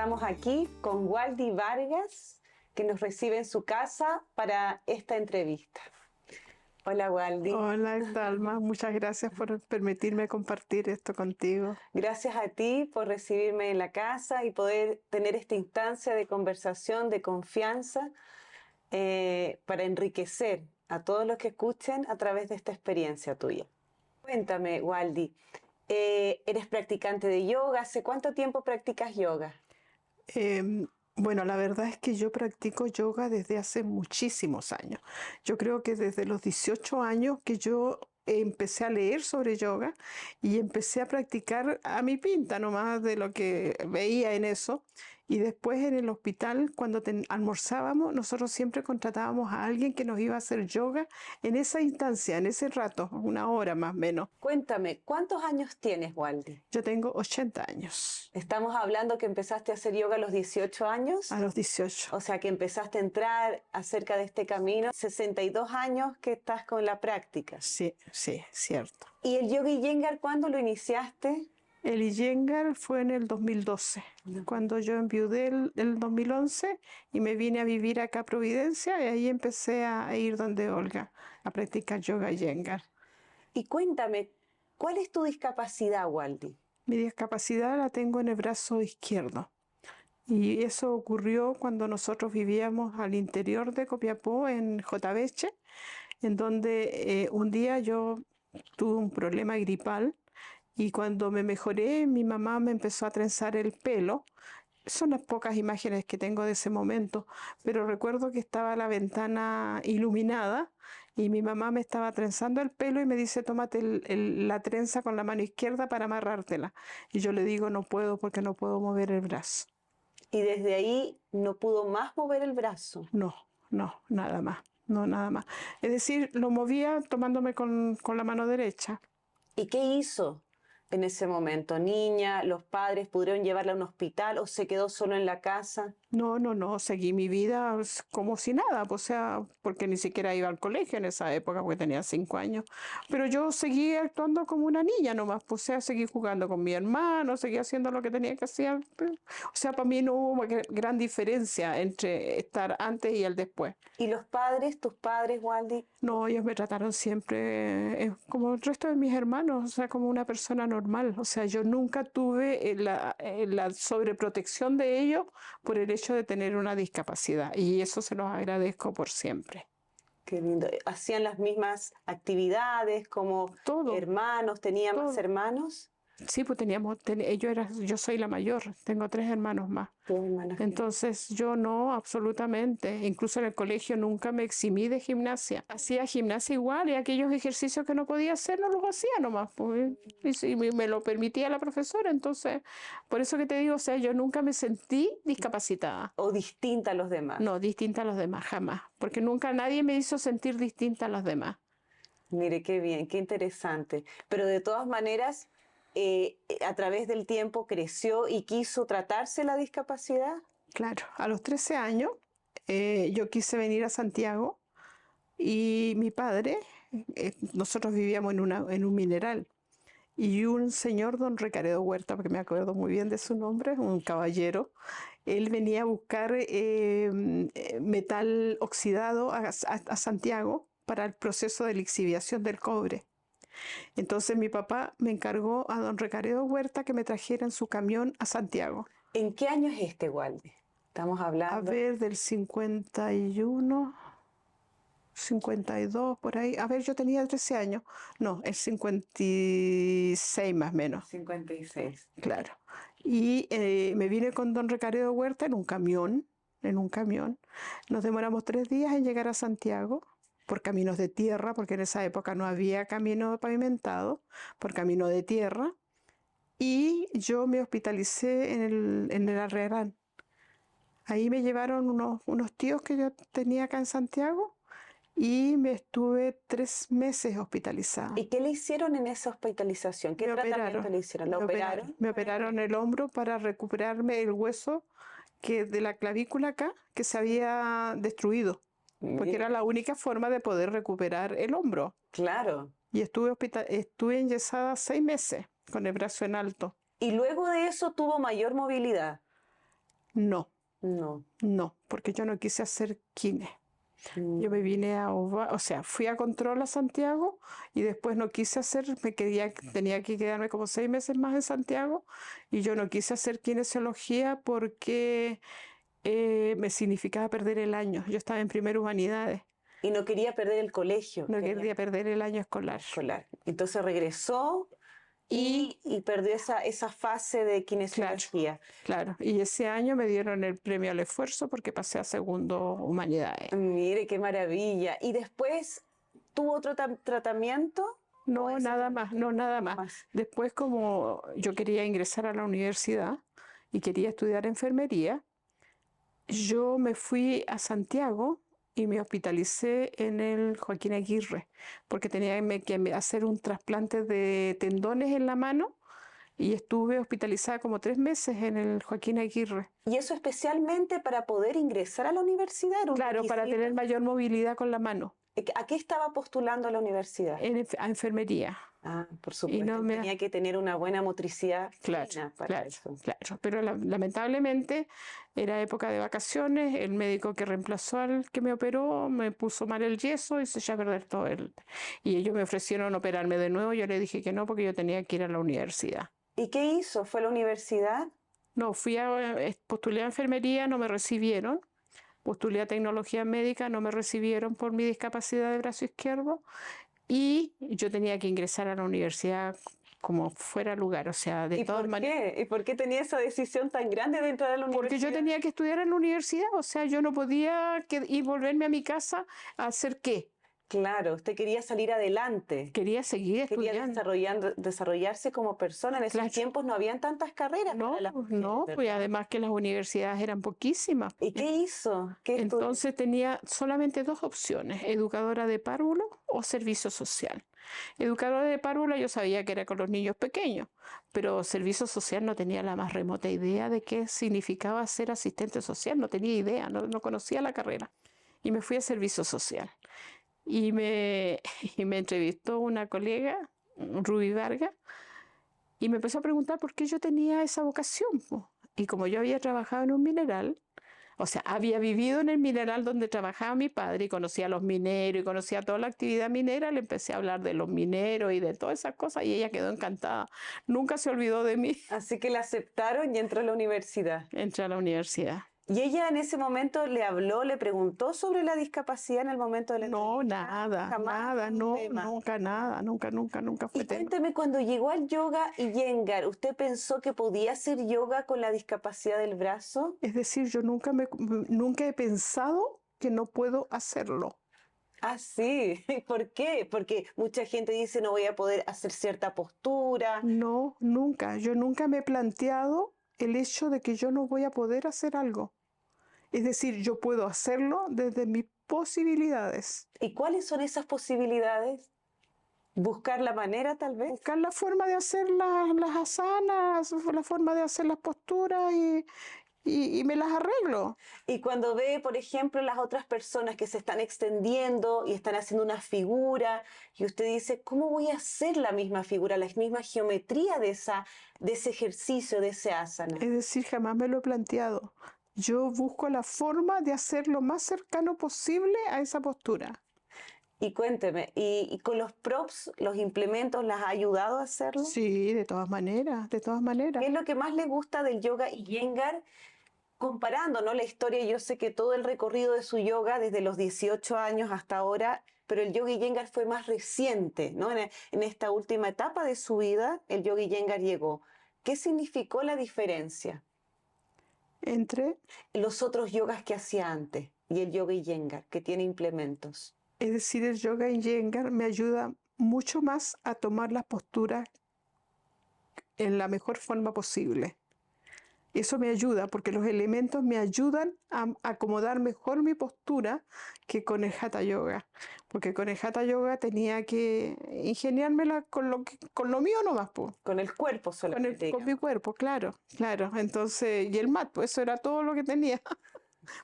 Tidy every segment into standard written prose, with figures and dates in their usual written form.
Estamos aquí con Waldy Vargas, que nos recibe en su casa para esta entrevista. Hola, Waldy. Hola, Dalma. Muchas gracias por permitirme compartir esto contigo. Gracias a ti por recibirme en la casa y poder tener esta instancia de conversación, de confianza, para enriquecer a todos los que escuchen a través de esta experiencia tuya. Cuéntame, Waldy, ¿eres practicante de yoga? ¿Hace cuánto tiempo practicas yoga? Bueno, la verdad es que yo practico yoga desde hace muchísimos años. Yo creo que desde los 18 años que yo empecé a leer sobre yoga y empecé a practicar a mi pinta nomás de lo que veía en eso. Y después en el hospital, cuando almorzábamos, nosotros siempre contratábamos a alguien que nos iba a hacer yoga en esa instancia, en ese rato, una hora más o menos. Cuéntame, ¿cuántos años tienes, Waldy? Yo tengo 80 años. Estamos hablando que empezaste a hacer yoga a los 18 años. A los 18. O sea, que empezaste a entrar acerca de este camino. 62 años que estás con la práctica. Sí, sí, cierto. ¿Y el yoga Iyengar cuándo lo iniciaste? El Iyengar fue en el 2012, cuando yo enviudé el 2011 y me vine a vivir acá a Providencia y ahí empecé a ir donde Olga a practicar yoga Iyengar. Y cuéntame, ¿cuál es tu discapacidad, Waldy? Mi discapacidad la tengo en el brazo izquierdo. Y eso ocurrió cuando nosotros vivíamos al interior de Copiapó, en Jotaveche, en donde un día yo tuve un problema gripal y cuando me mejoré, mi mamá me empezó a trenzar el pelo. Son las pocas imágenes que tengo de ese momento, pero recuerdo que estaba la ventana iluminada y mi mamá me estaba trenzando el pelo y me dice, tómate la trenza con la mano izquierda para amarrártela. Y yo le digo, no puedo porque no puedo mover el brazo. Y desde ahí no pudo más mover el brazo. No, nada más, no, nada más. Es decir, lo movía tomándome con la mano derecha. ¿Y qué hizo en ese momento? ¿Niña, los padres pudieron llevarla a un hospital o se quedó solo en la casa? No, seguí mi vida como si nada, o sea, porque ni siquiera iba al colegio en esa época, porque tenía 5 años. Pero yo seguí actuando como una niña nomás, o sea, seguí jugando con mi hermano, seguí haciendo lo que tenía que hacer. O sea, para mí no hubo gran diferencia entre estar antes y el después. ¿Y los padres, tus padres, Waldy? No, ellos me trataron siempre como el resto de mis hermanos, o sea, como una persona normal. O sea, yo nunca tuve la sobreprotección de ellos por el hecho de tener una discapacidad. Y eso se los agradezco por siempre. Qué lindo. ¿Hacían las mismas actividades como Todo, hermanos? ¿Tenía más todo. hermanos? Sí, pues yo soy la mayor, tengo 3 hermanos más. Tus hermanos. Entonces yo no, absolutamente. Incluso en el colegio nunca me eximí de gimnasia. Hacía gimnasia igual y aquellos ejercicios que no podía hacer no los hacía nomás. Pues, y si me lo permitía la profesora. Entonces, por eso que te digo, o sea, yo nunca me sentí discapacitada. ¿O distinta a los demás? No, distinta a los demás, jamás. Porque nunca nadie me hizo sentir distinta a los demás. Mire, qué bien, qué interesante. Pero de todas maneras, a través del tiempo creció y quiso tratarse la discapacidad. Claro, a los 13 años yo quise venir a Santiago y mi padre, nosotros vivíamos en un mineral y un señor, don Recaredo Huerta, porque me acuerdo muy bien de su nombre, un caballero, él venía a buscar metal oxidado a Santiago para el proceso de lixiviación del cobre. Entonces mi papá me encargó a don Recaredo Huerta que me trajera en su camión a Santiago. ¿En qué año es este, Waldy? Estamos A hablando. ver, del 51, 52, por ahí. A ver, yo tenía 13 años. No, el 56 más o menos. 56. Claro. Y me vine con don Recaredo Huerta en un camión, Nos demoramos 3 días en llegar a Santiago por caminos de tierra, porque en esa época no había camino pavimentado, por camino de tierra. Y yo me hospitalicé en el Arrerán. Ahí me llevaron unos tíos que yo tenía acá en Santiago y me estuve 3 meses hospitalizada. ¿Y qué le hicieron en esa hospitalización? ¿Qué tratamiento le hicieron? ¿La operaron? Me operaron el hombro para recuperarme el hueso de la clavícula acá, que se había destruido, porque era la única forma de poder recuperar el hombro. Claro. Y estuve enyesada 6 meses con el brazo en alto. Y luego de eso tuvo mayor movilidad. No, No. no, porque yo no quise hacer kine. Yo me vine o sea, fui a control a Santiago y después no quise hacer, tenía que quedarme como 6 meses más en Santiago y yo no quise hacer kinesiología porque me significaba perder el año. Yo estaba en primer humanidades, Y no quería perder el colegio, no quería quería perder el año escolar. escolar. Entonces regresó Y y perdió esa fase de claro, kinesiología. claro, y ese año me dieron el premio al esfuerzo porque pasé a segundo humanidades. Mire, qué maravilla. ¿Y después tuvo otro tratamiento o No, ese nada fue más, no, nada nada más. más? Después, como yo quería ingresar a la universidad y quería estudiar enfermería, yo me fui a Santiago y me hospitalicé en el Joaquín Aguirre, porque tenía que hacer un trasplante de tendones en la mano y estuve hospitalizada como 3 meses en el Joaquín Aguirre. Y eso especialmente para poder ingresar a la universidad, era un Claro, para requisito. tener mayor movilidad con la mano, ¿A qué estaba postulando a la universidad? a enfermería. Ah, por Y supuesto, no él me, tenía que tener una buena motricidad Claro, fina para claro, eso. claro. Pero lamentablemente era época de vacaciones, el médico que reemplazó al que me operó me puso mal el yeso y se echó a perder todo el... Y ellos me ofrecieron operarme de nuevo, yo le dije que no porque yo tenía que ir a la universidad. ¿Y qué hizo? ¿Fue a la universidad? No, postulé a enfermería, no me recibieron. Postulé a tecnología médica, no me recibieron por mi discapacidad de brazo izquierdo. Y yo tenía que ingresar a la universidad como fuera lugar, o sea, de ¿Y todas por maneras. qué? ¿Y por qué tenía esa decisión tan grande de entrar a la Porque yo universidad? tenía que estudiar en la universidad, o sea, yo no podía ir volverme a mi casa a hacer qué. Claro, usted quería salir adelante, Quería seguir quería estudiando. desarrollarse como persona. En esos Claro. tiempos no habían tantas carreras para No, las mujeres, no, pues ¿verdad? además que las universidades eran poquísimas. ¿Y qué hizo? ¿Qué estudió? Entonces tenía solamente dos opciones, educadora de párvulo o servicio social. Educadora de párvulo yo sabía que era con los niños pequeños, pero servicio social no tenía la más remota idea de qué significaba ser asistente social, no tenía idea, no conocía la carrera. Y me fui a servicio social. Y me, y me entrevistó una colega, Ruby Vargas, y me empezó a preguntar por qué yo tenía esa vocación, po. Y como yo había trabajado en un mineral, o sea, había vivido en el mineral donde trabajaba mi padre y conocía a los mineros y conocía toda la actividad minera, le empecé a hablar de los mineros y de todas esas cosas y ella quedó encantada. Nunca se olvidó de mí. Así que la aceptaron y entró a la universidad. Entré a la universidad. ¿Y ella en ese momento le habló, le preguntó sobre la discapacidad en el momento de la No, entrevista? nada, Jamás nada, fue un no, tema. nunca, nada, nunca, nunca, nunca fue Y tema. cuénteme, cuando llegó al yoga y Iyengar, ¿usted pensó que podía hacer yoga con la discapacidad del brazo? Es decir, yo nunca he pensado que no puedo hacerlo. Ah, sí. ¿Y por qué? Porque mucha gente dice no voy a poder hacer cierta postura. No, nunca. Yo nunca me he planteado el hecho de que yo no voy a poder hacer algo. Es decir, yo puedo hacerlo desde mis posibilidades. ¿Y cuáles son esas posibilidades? ¿Buscar la manera, tal vez? Buscar la forma de hacer las asanas, la forma de hacer las posturas y me las arreglo. Y cuando ve, por ejemplo, las otras personas que se están extendiendo y están haciendo una figura, y usted dice, ¿cómo voy a hacer la misma figura, la misma geometría de ese ejercicio, de ese asana? Es decir, jamás me lo he planteado. Yo busco la forma de hacer lo más cercano posible a esa postura. Y cuénteme, ¿y con los props, los implementos, las ha ayudado a hacerlo? Sí, de todas maneras, de todas maneras. ¿Qué es lo que más le gusta del yoga Iyengar? Comparando, ¿no? La historia, yo sé que todo el recorrido de su yoga, desde los 18 años hasta ahora, pero el yoga Iyengar fue más reciente, ¿no? En esta última etapa de su vida, el yoga Iyengar llegó. ¿Qué significó la diferencia? Entre, Los otros yogas que hacía antes y el yoga Iyengar, que tiene implementos. es decir, el yoga Iyengar me ayuda mucho más a tomar las posturas en la mejor forma posible. Eso me ayuda porque los elementos me ayudan a acomodar mejor mi postura que con el Hatha Yoga. Porque con el Hatha Yoga tenía que ingeniármela con lo mío nomás, po. Con el cuerpo solamente, Con mi digamos. cuerpo, claro, claro. Entonces, y el mat, pues eso era todo lo que tenía.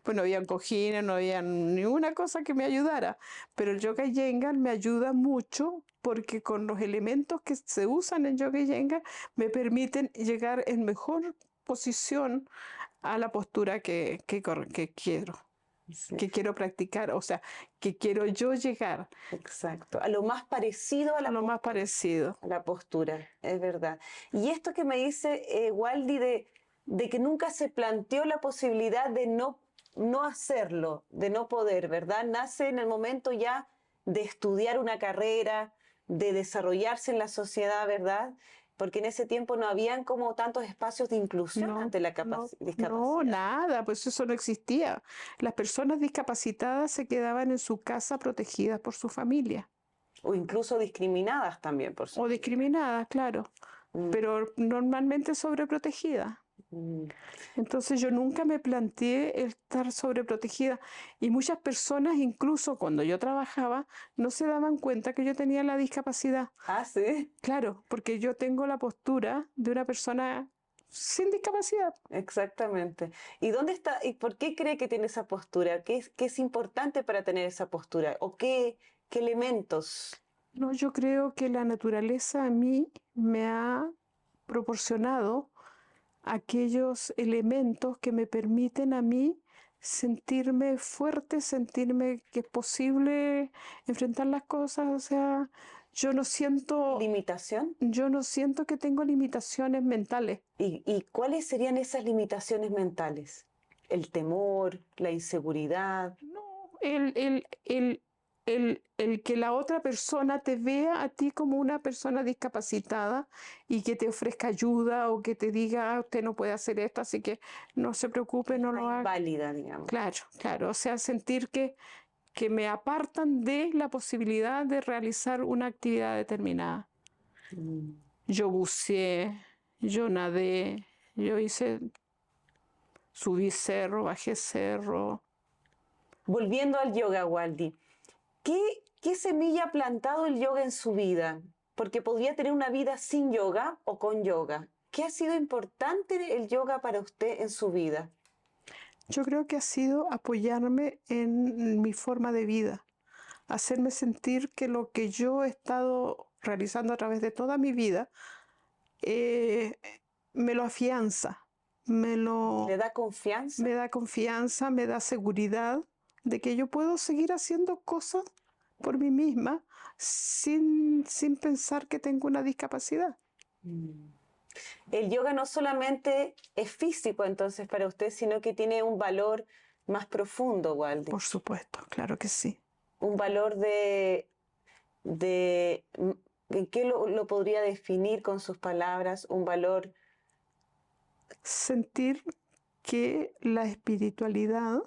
Pues no había cojines, no había ninguna cosa que me ayudara. Pero el Yoga Iyengar me ayuda mucho porque con los elementos que se usan en Yoga Iyengar me permiten llegar en mejor posición a la postura Sí, que quiero practicar, o sea, que quiero yo llegar exacto. A lo más parecido a a la lo más postura. parecido. A la postura, es verdad. Y esto que me dice Waldi de que nunca se planteó la posibilidad de no hacerlo, de no poder, ¿verdad? Nace en el momento ya de estudiar una carrera, de desarrollarse en la sociedad, ¿verdad? Porque en ese tiempo no habían como tantos espacios de inclusión No, ante la no, discapacidad, nada, pues eso no existía. Las personas discapacitadas se quedaban en su casa protegidas por su familia o incluso discriminadas también por su o familia. discriminadas, claro, Mm, pero normalmente sobreprotegidas. mm. Entonces yo nunca me planteé el estar sobreprotegida y muchas personas, incluso cuando yo trabajaba, no se daban cuenta que yo tenía la discapacidad. Ah, sí. Claro, porque yo tengo la postura de una persona sin discapacidad. Exactamente. ¿Y dónde está, y por qué cree que tiene esa postura? Qué es importante para tener esa postura? ¿O qué elementos? No, yo creo que la naturaleza a mí me ha proporcionado aquellos elementos que me permiten a mí sentirme fuerte, sentirme que es posible enfrentar las cosas. O sea, yo no siento, ¿Limitación? yo no siento que tengo limitaciones mentales. Y cuáles serían esas limitaciones mentales? El temor, la inseguridad. No, el que la otra persona te vea a ti como una persona discapacitada y que te ofrezca ayuda o que te diga, "Ah, usted no puede hacer esto, así que no se preocupe, no Está lo haga". inválida, digamos. Claro, claro, o sea, sentir que me apartan de la posibilidad de realizar una actividad determinada. Mm. Yo buceé, yo nadé, yo hice, subí cerro, bajé cerro. Volviendo al yoga, Waldi, ¿qué semilla ha plantado el yoga en su vida? Porque podría tener una vida sin yoga o con yoga. ¿Qué ha sido importante el yoga para usted en su vida? Yo creo que ha sido apoyarme en mi forma de vida, hacerme sentir que lo que yo he estado realizando a través de toda mi vida eh, me lo afianza, me ¿Le lo, da confianza? me da confianza, me da seguridad de que yo puedo seguir haciendo cosas por mí misma sin pensar que tengo una discapacidad. Mm. El yoga no solamente es físico entonces para usted, sino que tiene un valor más profundo, Waldi. Por supuesto, claro que sí. Un valor ¿en qué lo podría definir con sus palabras? Un valor, Sentir que la espiritualidad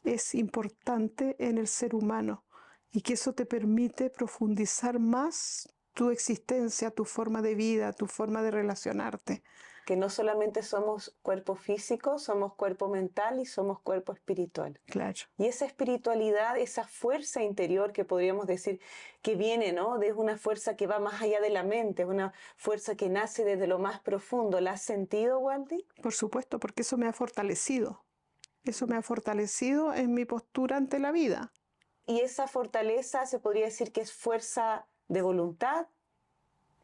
es importante en el ser humano y que eso te permite profundizar más tu existencia, tu forma de vida, tu forma de relacionarte. que no solamente somos cuerpo físico, somos cuerpo mental y somos cuerpo espiritual. Claro, Y esa espiritualidad, esa fuerza interior que podríamos decir que viene, ¿no? De una fuerza que va más allá de la mente, es una fuerza que nace desde lo más profundo. ¿La has sentido, Waldi? por supuesto, porque eso me ha fortalecido. Eso me ha fortalecido en mi postura ante la vida. Y esa fortaleza se podría decir que es fuerza de voluntad.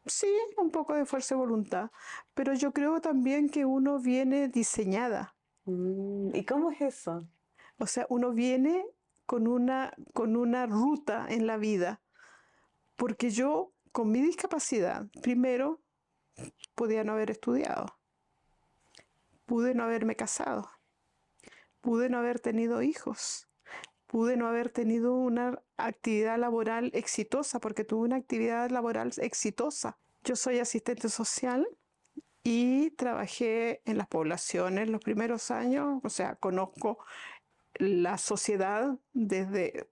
Sí, un poco de fuerza de voluntad, pero yo creo también que uno viene diseñada. ¿Y cómo es eso? O sea, uno viene con una ruta en la vida. Porque yo, con mi discapacidad, primero, podía no haber estudiado, pude no haberme casado, pude no haber tenido hijos, pude no haber tenido una actividad laboral exitosa, porque tuve una actividad laboral exitosa. Yo soy asistente social y trabajé en las poblaciones los primeros años, o sea, conozco la sociedad desde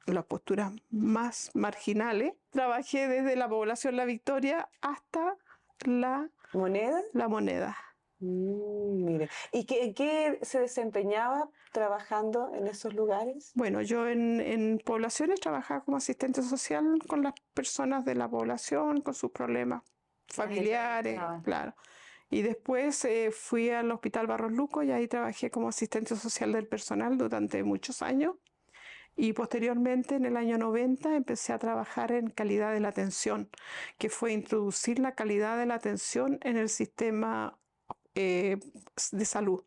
las posturas más marginales. Trabajé desde la población La Victoria hasta la, ¿Moneda? la Moneda. Mire. ¿Y en qué se desempeñaba trabajando en esos lugares? Bueno, yo en poblaciones trabajaba como asistente social con las personas de la población, con sus problemas Las familiares, entrevistaba. claro. Y después fui al Hospital Barros Luco y ahí trabajé como asistente social del personal durante muchos años. Y posteriormente, en el año 90, empecé a trabajar en calidad de la atención, que fue introducir la calidad de la atención en el sistema de salud.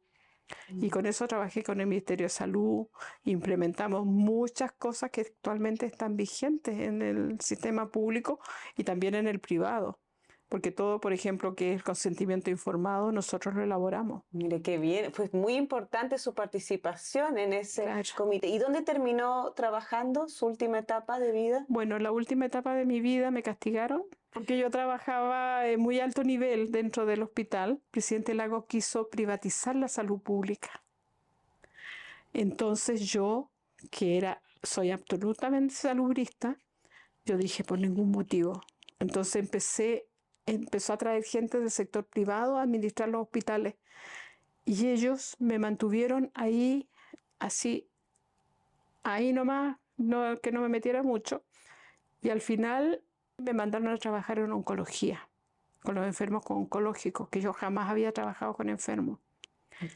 Y con eso trabajé con el Ministerio de Salud, implementamos muchas cosas que actualmente están vigentes en el sistema público y también en el privado, porque todo, por ejemplo, que es el consentimiento informado, nosotros lo elaboramos. Mire, qué bien. Fue muy importante su participación en ese Claro. comité. ¿Y dónde terminó trabajando su última etapa de vida? Bueno, la última etapa de mi vida me castigaron porque yo trabajaba en muy alto nivel dentro del hospital. El presidente Lagos quiso privatizar la salud pública. Entonces yo, soy absolutamente salubrista, yo dije por ningún motivo. Entonces empezó a traer gente del sector privado a administrar los hospitales y ellos me mantuvieron ahí, así, ahí nomás, que no me metiera mucho. Y al final me mandaron a trabajar en oncología, con los enfermos oncológicos, que yo jamás había trabajado con enfermos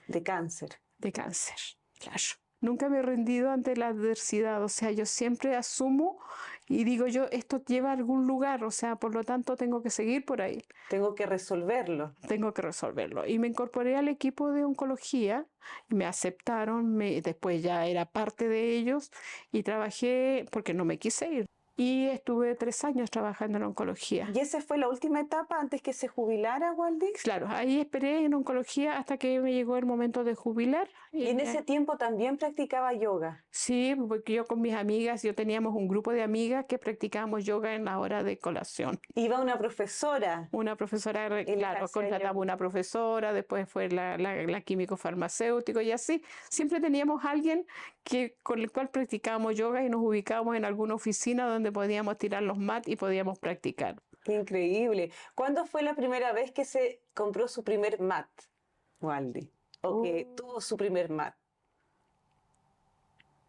De cáncer. de cáncer. Claro. Nunca me he rendido ante la adversidad, o sea, yo siempre asumo y digo yo, esto lleva a algún lugar, o sea, por lo tanto tengo que seguir por ahí, Tengo que resolverlo. tengo que resolverlo. Y me incorporé al equipo de oncología, y me aceptaron, después ya era parte de ellos y trabajé porque no me quise ir. Y estuve 3 años trabajando en oncología. ¿Y esa fue la última etapa antes que se jubilara, Waldi? Claro, ahí esperé en oncología hasta que me llegó el momento de jubilar. ¿Y en ese tiempo también practicaba yoga? Sí, porque yo con mis amigas, yo teníamos un grupo de amigas que practicábamos yoga en la hora de colación. Iba una profesora. Una profesora, Y les claro, hacía contrataba yoga. una profesora, después fue la químico farmacéutico y así. Siempre teníamos alguien con el cual practicábamos yoga y nos ubicábamos en alguna oficina donde podíamos tirar los mats y podíamos practicar. Qué increíble. ¿Cuándo fue la primera vez que se compró su primer mat, Waldi? O que tuvo su primer mat.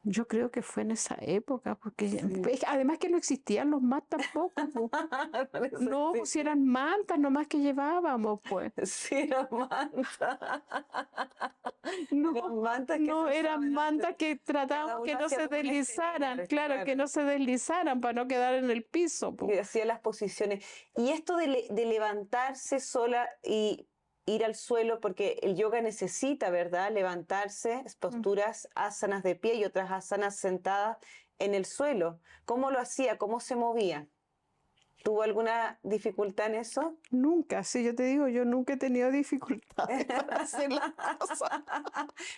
Yo creo que fue en esa época, porque Sí. además que no existían los mats tampoco, po. Parece No, sí. pues si eran mantas nomás que llevábamos, pues. Sí, era manta. No, Eran mantas que no, se eran usaban mantas antes. que Cada tratábamos que uno no hacía se como un deslizaran, estelar, claro, que no se deslizaran para no quedar en el piso, po. Y hacía las posiciones. Y esto de levantarse sola y ir al suelo, porque el yoga necesita, ¿verdad? Levantarse, posturas, asanas de pie y otras asanas sentadas en el suelo. ¿Cómo lo hacía? ¿Cómo se movía? ¿Tuvo alguna dificultad en eso? Nunca, sí, yo te digo, yo nunca he tenido dificultades para hacer las cosas.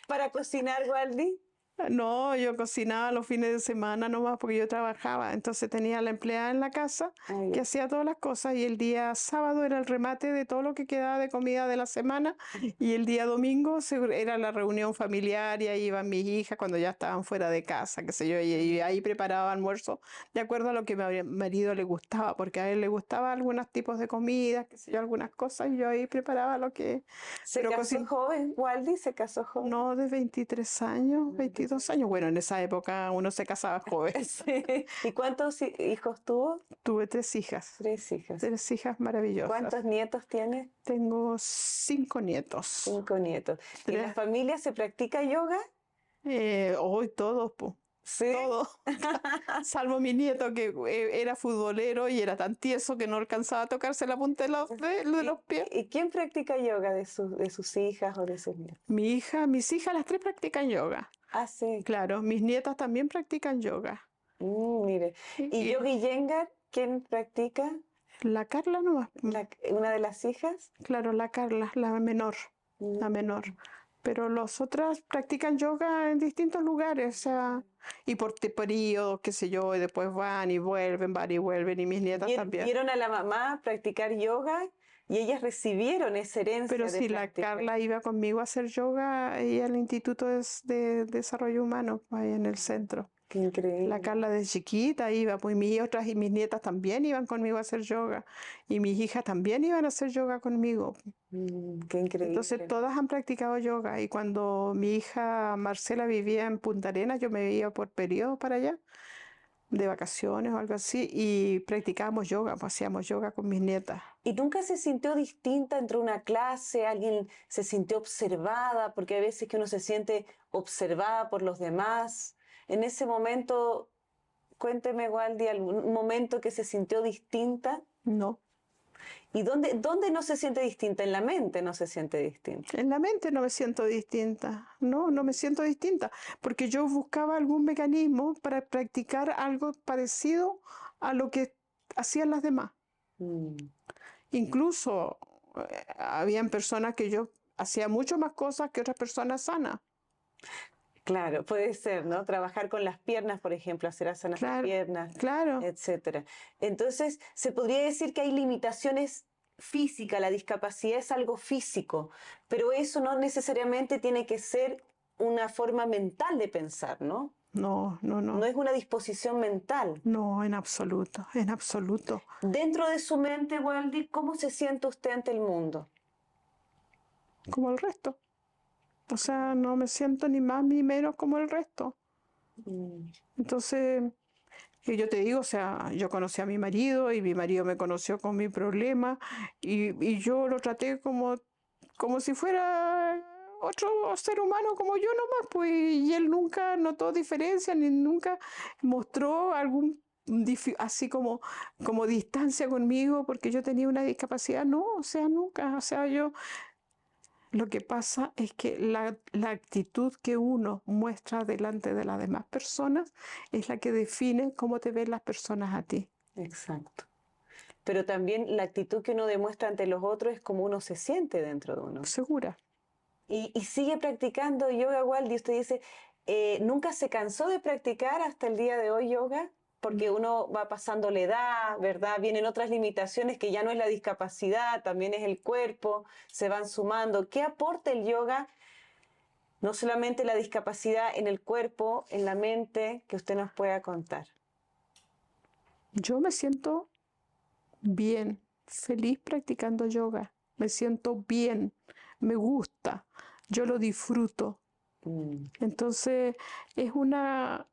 ¿Para cocinar, Waldi? No, yo cocinaba los fines de semana nomás porque yo trabajaba, entonces tenía a la empleada en la casa Ah, que ya. hacía todas las cosas y el día sábado era el remate de todo lo que quedaba de comida de la semana y el día domingo era la reunión familiar y ahí iban mis hijas cuando ya estaban fuera de casa, qué sé yo, y ahí preparaba almuerzo de acuerdo a lo que mi marido le gustaba, porque a él le gustaban algunos tipos de comidas, qué sé yo, algunas cosas y yo ahí preparaba lo que... ¿Se Pero casó joven, Waldi? ¿Se casó joven? no, de 23 años, 22 años. Bueno, en esa época uno se casaba joven. Sí. ¿Y cuántos hijos tuvo? Tuve 3 hijas, 3 hijas. 3 hijas maravillosas. ¿Cuántos nietos tiene? Tengo 5 nietos. 5 nietos. ¿Y en la Tres, familia se practica yoga? hoy todos, po, Sí. todos. Salvo mi nieto que era futbolero y era tan tieso que no alcanzaba a tocarse la punta de los pies. ¿Y quién practica yoga de sus hijas o de sus nietos? Mis hijas, las 3 practican yoga. Ah, sí. Claro, mis nietas también practican yoga. Mire. ¿Y Y yoga y Iyengar, quién practica? la Carla nomás. ¿Una de las hijas? Claro, la Carla, la menor. La menor. Pero las otras practican yoga en distintos lugares, o sea, y por periodos, qué sé yo, y después van y vuelven, y mis nietas también. Vieron a la mamá practicar yoga y ellas recibieron esa herencia Pero de si la práctica. Carla iba conmigo a hacer yoga, ella al Instituto de Desarrollo Humano, ahí en el centro. Qué increíble. La Carla desde chiquita iba, pues mis nietas también iban conmigo a hacer yoga, y mis hijas también iban a hacer yoga conmigo. Qué increíble. Entonces todas han practicado yoga y cuando mi hija Marcela vivía en Punta Arenas, yo me iba por periodo para allá, de vacaciones o algo así, y practicábamos yoga, pues hacíamos yoga con mis nietas. ¿Y nunca se sintió distinta entre una clase? ¿Alguien se sintió observada? Porque hay veces que uno se siente observada por los demás. En ese momento, cuénteme, Waldi, algún momento que se sintió distinta. No, ¿Y dónde no se siente distinta? En la mente no se siente distinta. En la mente no me siento distinta, no me siento distinta, porque yo buscaba algún mecanismo para practicar algo parecido a lo que hacían las demás. Mm. Incluso habían personas que yo hacía mucho más cosas que otras personas sanas. Claro, puede ser, ¿no? Trabajar con las piernas, por ejemplo, hacer asanas de Claro, piernas, claro, etcétera. Entonces, se podría decir que hay limitaciones físicas, la discapacidad es algo físico, pero eso no necesariamente tiene que ser una forma mental de pensar, ¿no? No no, es una disposición mental. no, en absoluto, en absoluto. Dentro de su mente, Waldy, ¿cómo se siente usted ante el mundo? Como el resto. O sea, no me siento ni más ni menos como el resto. Mm. Entonces, y yo te digo, o sea, yo conocí a mi marido y mi marido me conoció con mi problema y yo lo traté como si fuera otro ser humano como yo nomás, pues, y él nunca notó diferencia ni nunca mostró algún así como distancia conmigo porque yo tenía una discapacidad, no, o sea, nunca, o sea, yo lo que pasa es que la actitud que uno muestra delante de las demás personas es la que define cómo te ven las personas a ti. Exacto. Pero también la actitud que uno demuestra ante los otros es como uno se siente dentro de uno. Segura. Y sigue practicando yoga, Waldy. Usted dice, ¿nunca se cansó de practicar hasta el día de hoy yoga? Porque uno va pasando la edad, ¿verdad? Vienen otras limitaciones que ya no es la discapacidad, también es el cuerpo, se van sumando. ¿Qué aporta el yoga? No solamente la discapacidad en el cuerpo, en la mente, que usted nos pueda contar. Yo me siento bien, feliz practicando yoga. Me siento bien, me gusta, yo lo disfruto. Mm. Entonces, es una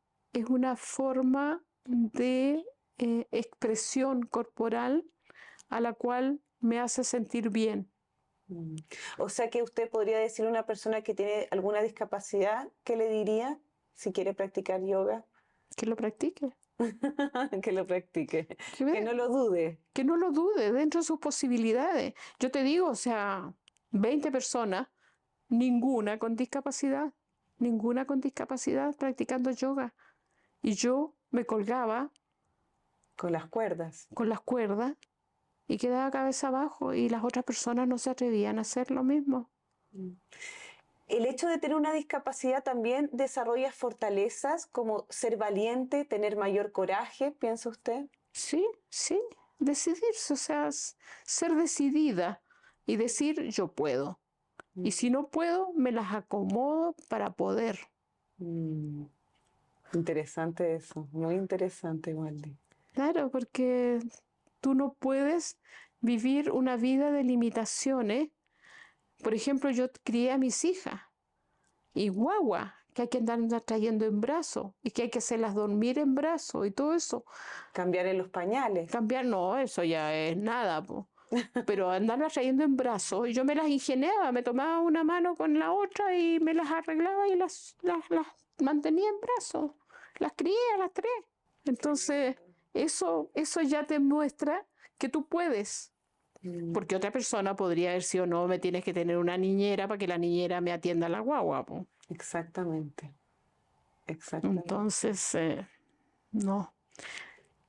forma de expresión corporal a la cual me hace sentir bien. Mm. O sea que usted podría decirle a una persona que tiene alguna discapacidad, ¿qué le diría si quiere practicar yoga? Que lo practique, Que lo practique, que, que no ve- lo dude. que no lo dude dentro de sus posibilidades. Yo te digo, o sea, 20 personas, ninguna con discapacidad practicando yoga. Y yo me colgaba Con las cuerdas. con las cuerdas y quedaba cabeza abajo y las otras personas no se atrevían a hacer lo mismo. Mm. El hecho de tener una discapacidad también desarrolla fortalezas como ser valiente, tener mayor coraje, ¿piensa usted? Sí, sí, decidirse, o sea, ser decidida y decir yo puedo. Y Mm. si no puedo, me las acomodo para poder. Mm. Interesante eso, muy interesante, Waldy. Claro, porque tú no puedes vivir una vida de limitaciones. Por ejemplo, yo crié a mis hijas y guagua, que hay que andarlas trayendo en brazos y que hay que hacerlas dormir en brazos y todo eso. Cambiar en los pañales. Cambiar, no, eso ya es nada, po. Pero andarlas trayendo en brazos, yo me las ingeniaba, me tomaba una mano con la otra y me las arreglaba y las mantenía en brazos. Las crié a las tres. Entonces, eso ya te muestra que tú puedes. Mm. Porque otra persona podría haber sido, no, me tienes que tener una niñera para que la niñera me atienda la guagua, po. Exactamente, exactamente. Entonces, no.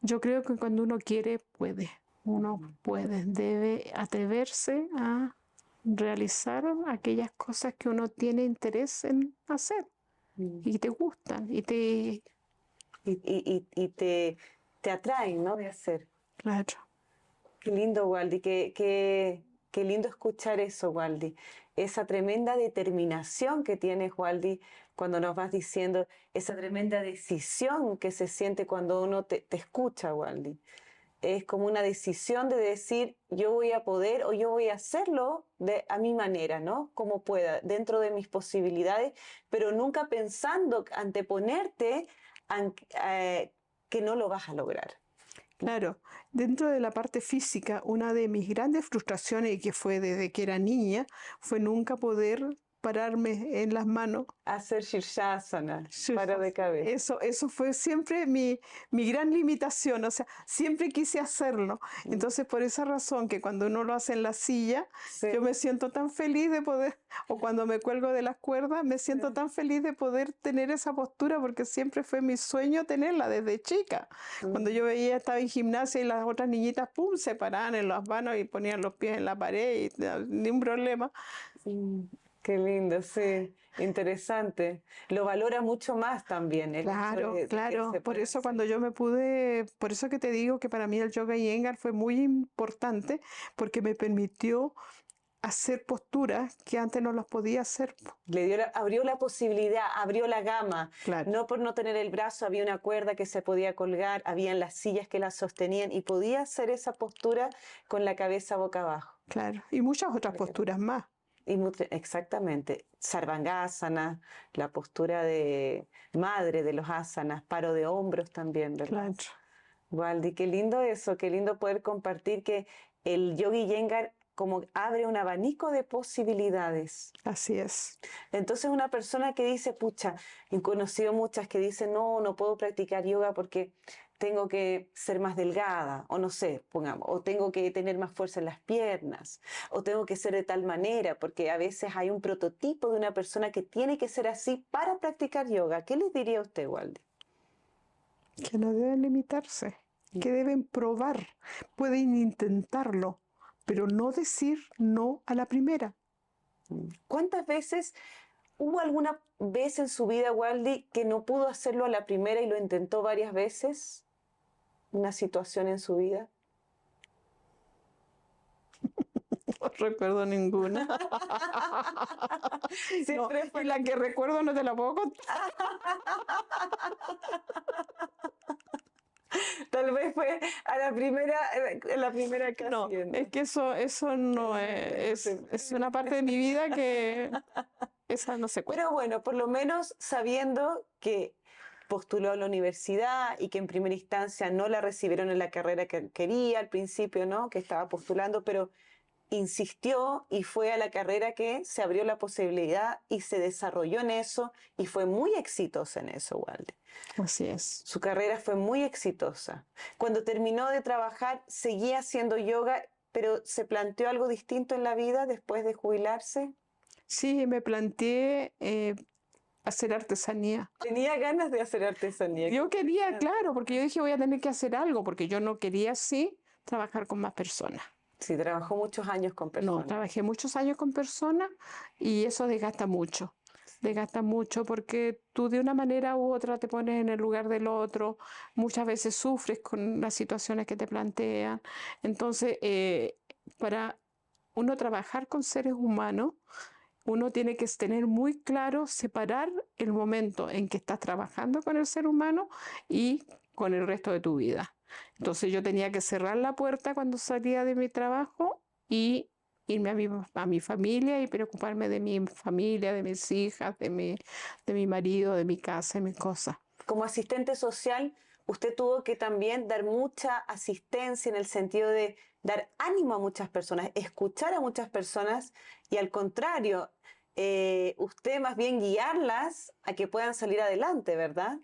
Yo creo que cuando uno quiere, puede. Uno puede, debe atreverse a realizar aquellas cosas que uno tiene interés en hacer Mm. y te gustan y te... Y te atraen, ¿no? De hacer. Claro, Qué lindo, Waldy, qué lindo escuchar eso, Waldy. Esa tremenda determinación que tienes, Waldy, cuando nos vas diciendo, esa tremenda decisión que se siente cuando uno te escucha, Waldy. Es como una decisión de decir, yo voy a poder o yo voy a hacerlo a mi manera, ¿no? Como pueda, dentro de mis posibilidades, pero nunca pensando, anteponerte que no lo vas a lograr. claro. Dentro de la parte física, una de mis grandes frustraciones, y que fue desde que era niña, fue nunca poder pararme en las manos. Hacer Shirshasana, Sí, paro de cabeza. eso fue siempre mi gran limitación, o sea, siempre quise hacerlo. Entonces, por esa razón que cuando uno lo hace en la silla, Sí. yo me siento tan feliz de poder, o cuando me cuelgo de las cuerdas, me siento tan feliz de poder tener esa postura, porque siempre fue mi sueño tenerla desde chica. Cuando yo veía, estaba en gimnasia y las otras niñitas, pum, se paraban en las manos y ponían los pies en la pared y ni un problema. Qué lindo, sí, interesante. Lo valora mucho más también el hecho Claro, de que claro. se Por pueda eso hacer. cuando yo me pude, por eso que te digo que para mí el yoga Iyengar fue muy importante porque me permitió hacer posturas que antes no las podía hacer. Abrió la posibilidad, abrió la gama. Claro, No por no tener el brazo, había una cuerda que se podía colgar, habían las sillas que la sostenían y podía hacer esa postura con la cabeza boca abajo. claro. Y muchas otras posturas más. Exactamente. Sarvangasana, la postura de madre de los asanas, paro de hombros también, ¿verdad? Claro, Waldi, qué lindo eso, qué lindo poder compartir que el Yogi Iyengar como abre un abanico de posibilidades. así es. Entonces una persona que dice, pucha, he conocido muchas que dicen, no, no puedo practicar yoga porque tengo que ser más delgada, o no sé, pongamos, o tengo que tener más fuerza en las piernas, o tengo que ser de tal manera, porque a veces hay un prototipo de una persona que tiene que ser así para practicar yoga. ¿Qué les diría a usted, Waldi? Que no deben limitarse, que deben probar, pueden intentarlo, pero no decir no a la primera. ¿Cuántas veces hubo alguna vez en su vida, Waldi, que no pudo hacerlo a la primera y lo intentó varias veces? ¿Una situación en su vida? No recuerdo ninguna. No, Siempre y fue la que recuerdo no te la puedo contar. Tal vez fue a la primera No, casi. ¿No? es que eso no es una parte de mi vida que esa no se cuenta. Pero bueno, por lo menos sabiendo que postuló a la universidad y que en primera instancia no la recibieron en la carrera que quería al principio, ¿no? Que estaba postulando, pero insistió y fue a la carrera que se abrió la posibilidad y se desarrolló en eso y fue muy exitosa en eso, Walde. Así es. Su carrera fue muy exitosa. Cuando terminó de trabajar, seguía haciendo yoga, pero ¿se planteó algo distinto en la vida después de jubilarse? Sí, me planteé hacer artesanía. Tenía ganas de hacer artesanía. Yo quería, claro, porque yo dije voy a tener que hacer algo, porque yo no quería así trabajar con más personas. Sí, trabajó muchos años con No, personas. trabajé muchos años con personas y eso desgasta mucho. Desgasta mucho porque tú de una manera u otra te pones en el lugar del otro, muchas veces sufres con las situaciones que te plantean. Entonces, para uno trabajar con seres humanos, uno tiene que tener muy claro separar el momento en que estás trabajando con el ser humano y con el resto de tu vida. Entonces yo tenía que cerrar la puerta cuando salía de mi trabajo y irme a mi familia y preocuparme de mi familia, de mis hijas, de mi marido, de mi casa y mis cosas. Como asistente social, usted tuvo que también dar mucha asistencia en el sentido de dar ánimo a muchas personas, escuchar a muchas personas y al contrario, usted más bien guiarlas a que puedan salir adelante, ¿verdad?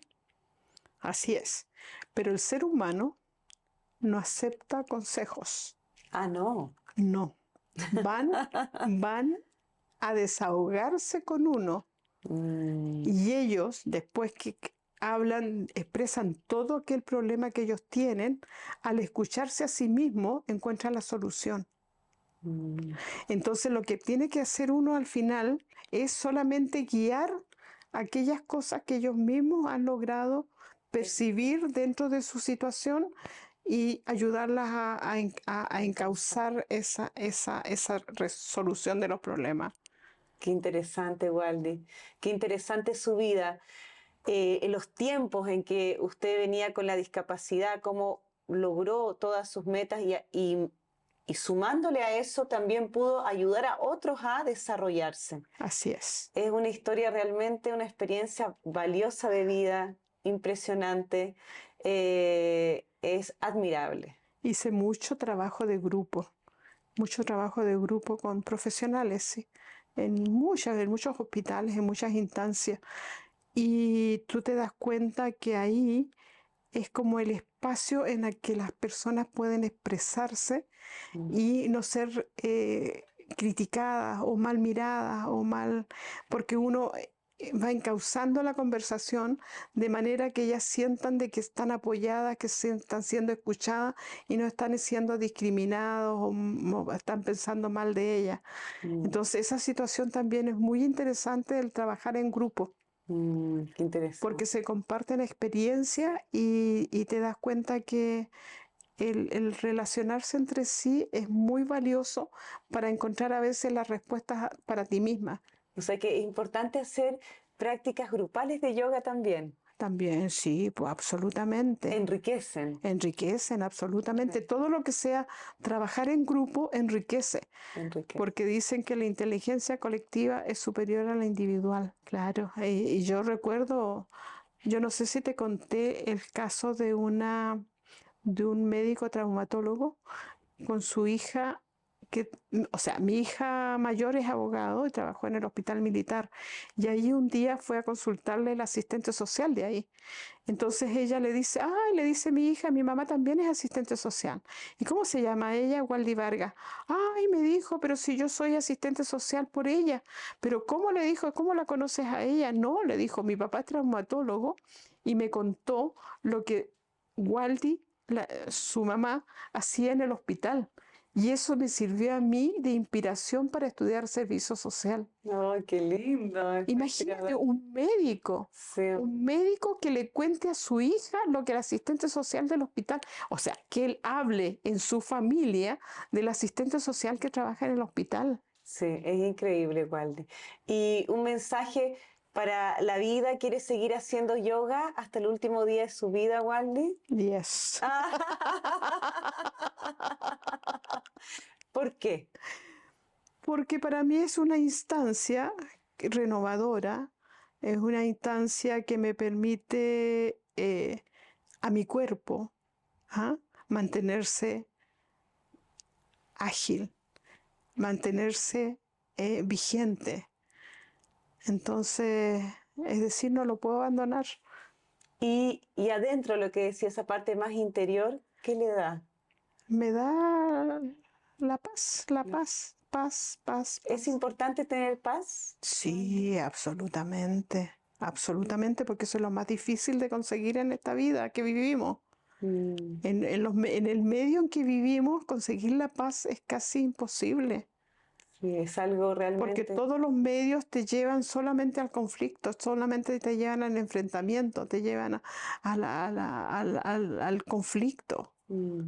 Así es. Pero el ser humano no acepta consejos. Ah, no. No. Van a desahogarse con uno y ellos, después que hablan, expresan todo aquel problema que ellos tienen, al escucharse a sí mismos, encuentran la solución. Entonces lo que tiene que hacer uno al final es solamente guiar aquellas cosas que ellos mismos han logrado percibir dentro de su situación y ayudarlas a encauzar esa resolución de los problemas. Qué interesante, Waldi. Qué interesante su vida. En los tiempos en que usted venía con la discapacidad, cómo logró todas sus metas y sumándole a eso también pudo ayudar a otros a desarrollarse. Así es. Es una historia realmente, una experiencia valiosa de vida, impresionante, es admirable. Hice mucho trabajo de grupo con profesionales, sí. en muchos hospitales, en muchas instancias. Y tú te das cuenta que ahí es como el espacio en el que las personas pueden expresarse Mm, y no ser criticadas o mal miradas o mal, porque uno va encauzando la conversación de manera que ellas sientan de que están apoyadas, que están siendo escuchadas y no están siendo discriminados o están pensando mal de ellas. mm, Entonces esa situación también es muy interesante el trabajar en grupo qué porque interesante. se comparten experiencias y te das cuenta que el relacionarse entre sí es muy valioso para encontrar a veces las respuestas para ti misma. O sea que es importante hacer prácticas grupales de yoga también. También, sí, pues absolutamente. Enriquecen. Enriquecen absolutamente. Sí, Todo lo que sea trabajar en grupo enriquece, enriquecen. porque dicen que la inteligencia colectiva es superior a la individual. Claro, y yo recuerdo, yo no sé si te conté el caso de un médico traumatólogo con su hija, que, o sea, mi hija mayor es abogado y trabajó en el hospital militar. Y ahí un día fue a consultarle el asistente social de ahí. Entonces ella le dice, ay, le dice mi hija, mi mamá también es asistente social. ¿Y cómo se llama ella? Waldy Vargas. Ay, me dijo, pero si yo soy asistente social por ella. Pero ¿cómo le dijo? ¿Cómo la conoces a ella? No, le dijo, mi papá es traumatólogo y me contó lo que Waldy, su mamá, hacía en el hospital. Y eso me sirvió a mí de inspiración para estudiar servicio social. ¡Ay, qué lindo! Es muy Imagínate inspirador. un Sí. médico que le cuente a su hija lo que el asistente social del hospital, o sea, que él hable en su familia del asistente social que trabaja en el hospital. Sí, es increíble, Walde. Y un mensaje para la vida, ¿quiere seguir haciendo yoga hasta el último día de su vida, Walde? Yes. ¿Por qué? Porque para mí es una instancia renovadora, es una instancia que me permite a mi cuerpo, ¿ah?, mantenerse ágil, mantenerse vigente. Entonces, es decir, no lo puedo abandonar. Y adentro, lo que decía, esa parte más interior, ¿qué le da? Me da la paz, paz, paz, ¿Es paz. importante tener paz, Walde? Sí, absolutamente, absolutamente, porque eso es lo más difícil de conseguir en esta vida que vivimos. Mm, En el medio en que vivimos, conseguir la paz es casi imposible, sí, es algo porque realmente. todos los medios te llevan solamente al conflicto, solamente te llevan al enfrentamiento, te llevan al conflicto. Mm.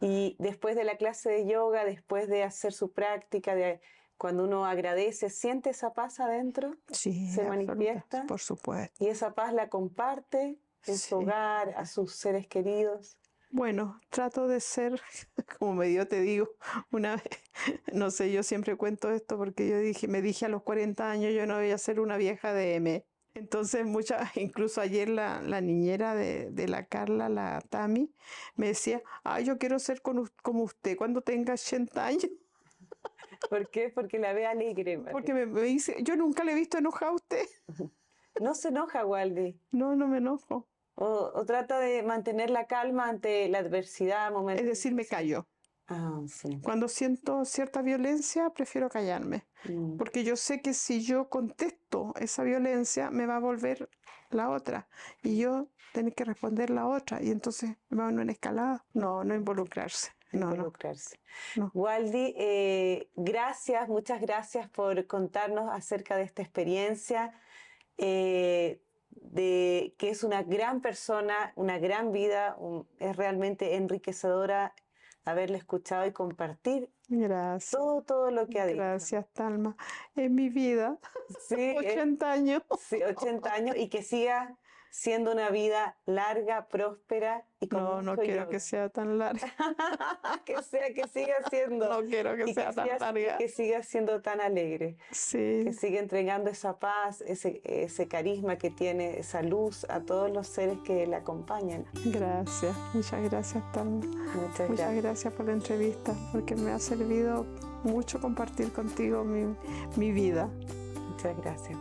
Y después de la clase de yoga, después de hacer su práctica, cuando uno agradece, ¿siente esa paz adentro? Sí, ¿Se absoluta, manifiesta? por supuesto. ¿Y esa paz la comparte en su Sí. hogar, a sus seres queridos? Bueno, trato de ser, como medio te digo, una vez, no sé, yo siempre cuento esto porque yo dije, me dije a los 40 años yo no voy a ser una vieja de M. Entonces, incluso ayer la niñera de la Carla, la Tami, me decía, ay, yo quiero ser como usted cuando tenga 80 años, ¿Por qué? Porque la ve alegre, porque Waldi. me dice, yo nunca le he visto enojada a usted. No se enoja, Waldi. No, no me enojo. O trata de mantener la calma ante la adversidad, Es momentos decir, me difíciles. callo. Ah, sí. Cuando siento cierta violencia, prefiero callarme, Mm, porque yo sé que si yo contesto esa violencia, me va a volver la otra, y yo tengo que responder la otra, y entonces va en una escalada. No, no involucrarse. No, no, involucrarse. no. Waldi, gracias, muchas gracias por contarnos acerca de esta experiencia, de que es una gran persona, una gran vida, es realmente enriquecedora haberle escuchado y compartir Gracias, todo lo que ha dicho. gracias, Talma. En mi vida, Sí, 80 años. sí, 80 años y que siga siendo una vida larga, próspera y con No, no mucho quiero yoga. que sea tan larga. Que siga siendo No quiero que y sea tan larga. que siga siendo tan alegre, que Sí, siga entregando esa paz, ese carisma que tiene, esa luz a todos los seres que le acompañan. gracias. Muchas gracias, Talma. Muchas Muchas gracias. gracias por la entrevista, porque me ha servido mucho compartir contigo mi vida. Muchas gracias.